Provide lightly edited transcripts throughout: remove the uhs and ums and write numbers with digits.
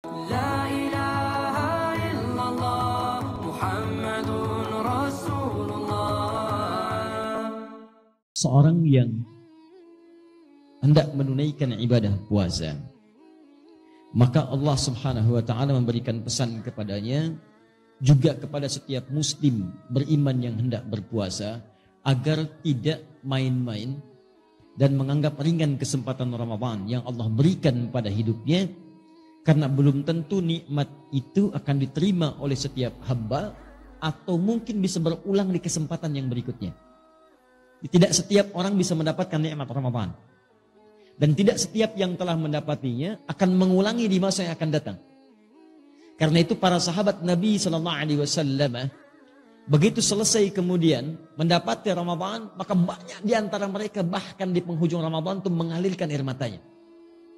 La ilaha illallah Muhammadun Rasulullah. Seorang yang hendak menunaikan ibadah puasa, maka Allah Subhanahu wa ta'ala memberikan pesan kepadanya, juga kepada setiap muslim beriman yang hendak berpuasa, agar tidak main-main dan menganggap ringan kesempatan Ramadan yang Allah berikan pada hidupnya, karena belum tentu nikmat itu akan diterima oleh setiap hamba, atau mungkin bisa berulang di kesempatan yang berikutnya. Tidak setiap orang bisa mendapatkan nikmat Ramadan, dan tidak setiap yang telah mendapatinya akan mengulangi di masa yang akan datang. Karena itu para sahabat Nabi SAW, begitu selesai kemudian mendapati Ramadan, maka banyak di antara mereka bahkan di penghujung Ramadan itu mengalirkan air matanya.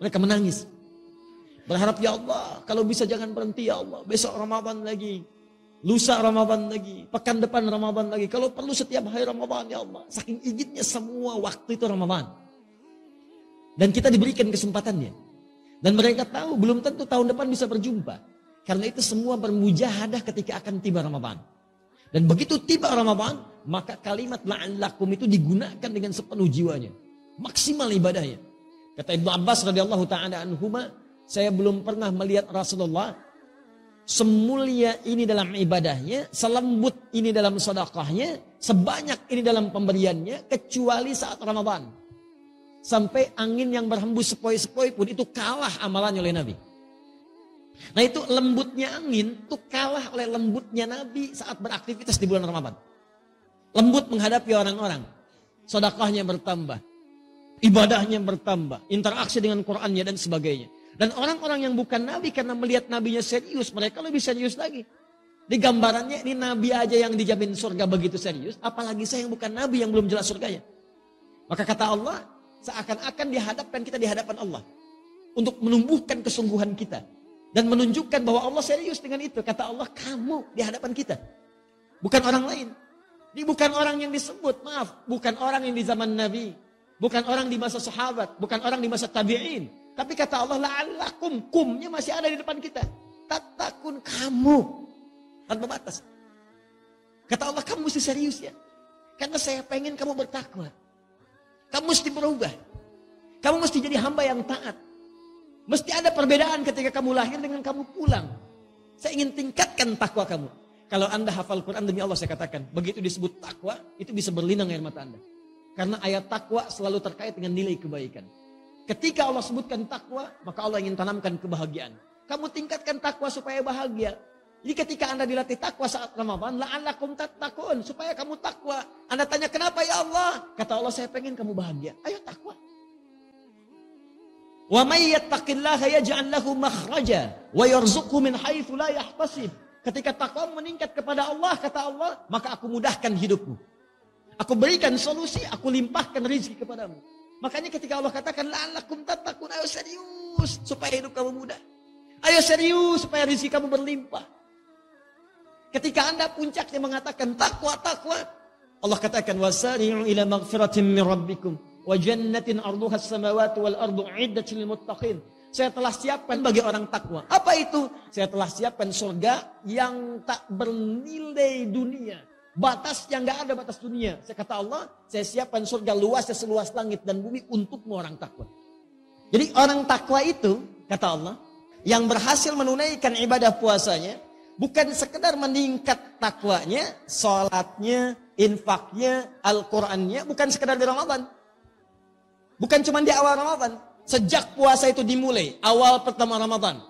Mereka menangis, berharap, ya Allah, kalau bisa jangan berhenti ya Allah, besok Ramadan lagi, lusa Ramadan lagi, pekan depan Ramadan lagi, kalau perlu setiap hari Ramadan ya Allah. Saking inginnya semua waktu itu Ramadan. Dan kita diberikan kesempatannya. Dan mereka tahu belum tentu tahun depan bisa berjumpa. Karena itu semua bermujahadah ketika akan tiba Ramadan. Dan begitu tiba Ramadan, maka kalimat la'allakum itu digunakan dengan sepenuh jiwanya. Maksimal ibadahnya. Kata Ibnu Abbas radhiyallahu ta'ala anhuma, saya belum pernah melihat Rasulullah semulia ini dalam ibadahnya, selembut ini dalam sedekahnya, sebanyak ini dalam pemberiannya, kecuali saat Ramadan. Sampai angin yang berhembus sepoi-sepoi pun itu kalah amalannya oleh Nabi. Nah itu lembutnya angin itu kalah oleh lembutnya Nabi saat beraktivitas di bulan Ramadan. Lembut menghadapi orang-orang, sedekahnya bertambah, ibadahnya bertambah, interaksi dengan Qur'annya dan sebagainya. Dan orang-orang yang bukan Nabi karena melihat Nabinya serius, mereka lebih serius lagi. Di gambarannya ini Nabi aja yang dijamin surga begitu serius, apalagi saya yang bukan Nabi yang belum jelas surganya. Maka kata Allah, seakan-akan dihadapkan kita di hadapan Allah untuk menumbuhkan kesungguhan kita dan menunjukkan bahwa Allah serius dengan itu. Kata Allah, kamu di hadapan kita, bukan orang lain. Ini bukan orang yang disebut, maaf, bukan orang yang di zaman Nabi, bukan orang di masa sahabat, bukan orang di masa tabi'in. Tapi kata Allah, la'allakum, kumnya masih ada di depan kita. Tatakun, kamu, tanpa batas. Kata Allah, kamu mesti serius ya, karena saya pengen kamu bertakwa. Kamu mesti berubah. Kamu mesti jadi hamba yang taat. Mesti ada perbedaan ketika kamu lahir dengan kamu pulang. Saya ingin tingkatkan takwa kamu. Kalau Anda hafal Quran, demi Allah saya katakan, begitu disebut takwa, itu bisa berlinang air mata Anda. Karena ayat takwa selalu terkait dengan nilai kebaikan. Ketika Allah sebutkan takwa, maka Allah ingin tanamkan kebahagiaan. Kamu tingkatkan takwa supaya bahagia. Jadi ketika Anda dilatih takwa saat Ramadan, la'allakum tattaqun, supaya kamu takwa. Anda tanya, kenapa ya Allah? Kata Allah, saya pengen kamu bahagia. Ayo takwa. Wa may yattaqillaha yaj'al lahu makhraja wa yarzuqhu min haitsu la yahtasib. Ketika takwa meningkat kepada Allah, kata Allah, maka aku mudahkan hidupmu. Aku berikan solusi, aku limpahkan rezeki kepadamu. Makanya ketika Allah katakan la'allakum tattaqun, ayo serius supaya hidup kamu mudah. Ayo serius supaya rezeki kamu berlimpah. Ketika Anda puncaknya mengatakan takwa, Allah katakan wasari'u ila maghfiratin min rabbikum wa jannatin arduha as-samawati wal ardu 'iddatul lil muttaqin. Saya telah siapkan bagi orang takwa. Apa itu? Saya telah siapkan surga yang tak bernilai dunia. Batas yang enggak ada batas dunia. Saya kata Allah, saya siapkan surga luasnya seluas langit dan bumi untukmu orang takwa. Jadi orang takwa itu, kata Allah, yang berhasil menunaikan ibadah puasanya, bukan sekedar meningkat takwanya, sholatnya, infaknya, Al-Qurannya, bukan sekedar di Ramadan. Bukan cuma di awal Ramadan. Sejak puasa itu dimulai, awal pertama Ramadan.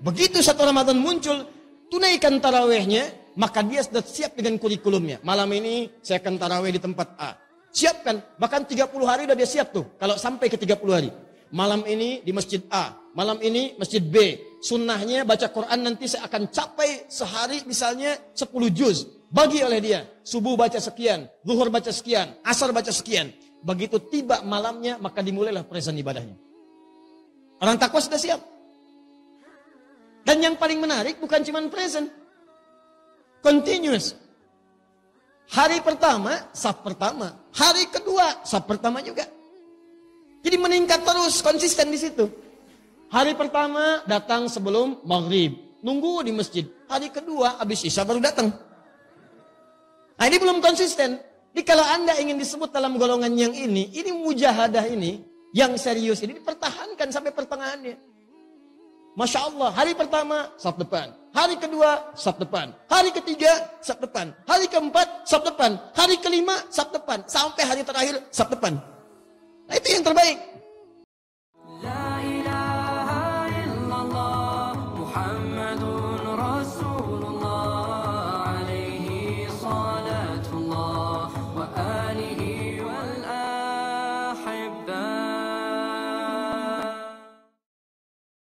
Begitu satu Ramadan muncul, tunaikan tarawihnya, maka dia sudah siap dengan kurikulumnya. Malam ini saya akan tarawih di tempat A. Siapkan, bahkan 30 hari udah dia siap tuh, kalau sampai ke 30 hari. Malam ini di masjid A, malam ini masjid B. Sunnahnya baca Quran nanti saya akan capai sehari misalnya 10 juz. Bagi oleh dia, subuh baca sekian, zuhur baca sekian, asar baca sekian. Begitu tiba malamnya, maka dimulailah present ibadahnya. Orang takwa sudah siap. Dan yang paling menarik bukan cuma present, continuous. Hari pertama, saf pertama. Hari kedua, saf pertama juga. Jadi meningkat terus, konsisten di situ. Hari pertama datang sebelum maghrib. Nunggu di masjid. Hari kedua habis isya baru datang. Nah ini belum konsisten. Jadi kalau Anda ingin disebut dalam golongan yang ini mujahadah ini, yang serius ini dipertahankan sampai pertengahannya. Masya Allah, hari pertama, saf depan. Hari kedua, saf depan. Hari ketiga, saf depan. Hari keempat, saf depan. Hari kelima, saf depan. Sampai hari terakhir, saf depan. Nah itu yang terbaik.